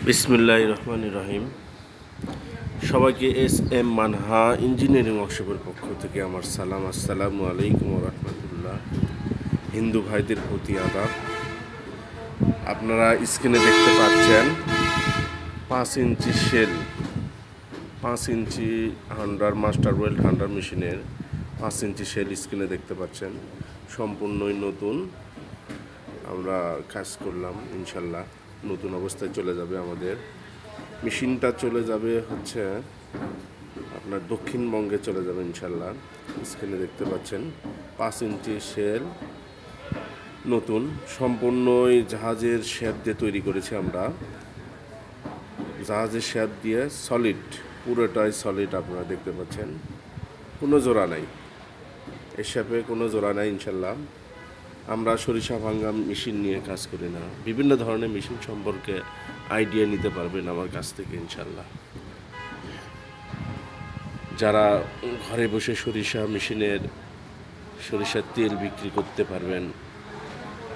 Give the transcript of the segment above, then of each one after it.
বিসমিল্লাহির রহমানির রহিম। সবাইকে এস এম মানহা ইঞ্জিনিয়ারিং ওয়ার্কশপের পক্ষ থেকে আমার সালাম। আসসালামু আলাইকুম রহমতুল্লাহ। হিন্দু ভাইদের প্রতি আদাব। আপনারা স্ক্রিনে দেখতে পাচ্ছেন 5 ইঞ্চি শেল, 5 ইঞ্চি হান্ডার মাস্টার ওয়েল্ড হান্ডার মেশিনের 5 ইঞ্চি শেল স্ক্রিনে দেখতে পাচ্ছেন। সম্পূর্ণই নতুন আমরা কাজ করলাম, ইনশাল্লাহ নতুন অবস্থায় চলে যাবে। আমাদের মেশিনটা চলে যাবে হচ্ছে আপনার দক্ষিণবঙ্গে চলে যাবে ইনশাল্লাহ। স্ক্রিনে দেখতে পাচ্ছেন 5 ইঞ্চি শেল নতুন, সম্পূর্ণই জাহাজের শেপ দিয়ে তৈরি করেছি আমরা। জাহাজের শেপ দিয়ে সলিড, পুরোটাই সলিড আপনারা দেখতে পাচ্ছেন, কোনো জোড়া নাই, এই শেপে কোনো জোড়া নাই ইনশাল্লাহ। আমরা সরিষা ভাঙ্গা মেশিন নিয়ে কাজ করি না, বিভিন্ন ধরনের মেশিন সম্পর্কে আইডিয়া নিতে পারবেন আমার কাছ থেকে ইনশাল্লাহ। যারা ঘরে বসে সরিষার তেল বিক্রি করতে পারবেন,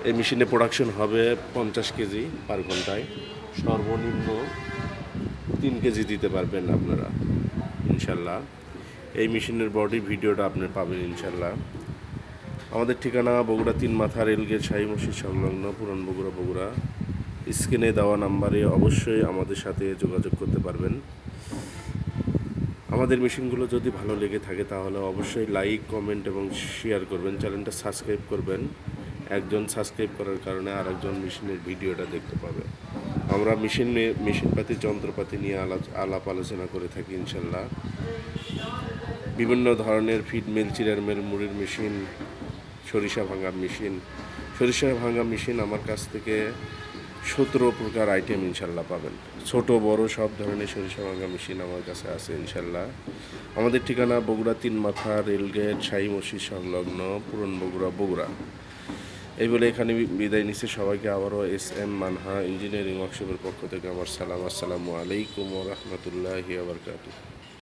এই মেশিনে প্রোডাকশন হবে 50 কেজি পার ঘন্টায়, সর্বনিম্ন 3 কেজি দিতে পারবেন আপনারা ইনশাল্লাহ। এই মেশিনের বডি ভিডিওটা আপনি পাবেন ইনশাল্লাহ। আমাদের ঠিকানা বগুড়া 3 মাথা রেলগেট শাহী মসজিদ সংলগ্ন, পুরান বগুড়া। স্ক্রিনে দেওয়া নাম্বারে অবশ্যই আমাদের সাথে যোগাযোগ করতে পারবেন। আমাদের মেশিনগুলো যদি ভালো লেগে থাকে তাহলে অবশ্যই লাইক, কমেন্ট এবং শেয়ার করবেন। চ্যানেলটা সাবস্ক্রাইব করবেন। একজন সাবস্ক্রাইব করার কারণে আরেকজন মেশিনের ভিডিওটা দেখতে পাবে। আমরা মেশিনপাতি যন্ত্রপাতি নিয়ে আলাপ আলোচনা করে থাকি ইনশাল্লাহ। বিভিন্ন ধরনের ফিড মিল, চিরার মিল, মুড়ির মেশিন, সরিষা ভাঙা মেশিন আমার কাছ থেকে 17 প্রকার আইটেম ইনশাল্লাহ পাবেন। ছোট বড় সব ধরনের সরিষা ভাঙা মেশিন আমার কাছে আছে ইনশাল্লাহ। আমাদের ঠিকানা বগুড়া 3 মাথা রেলগেট শাহী মসজিদ সংলগ্ন, পুরান বগুড়া। এই বলে এখানে বিদায় নিচ্ছে। সবাইকে আবারও এস এম মানহা ইঞ্জিনিয়ারিং ওয়ার্কশপের পক্ষ থেকে আমার সালাম। আসসালামু আলাইকুম ওয়া রাহমাতুল্লাহি ওয়া বারাকাতুহু।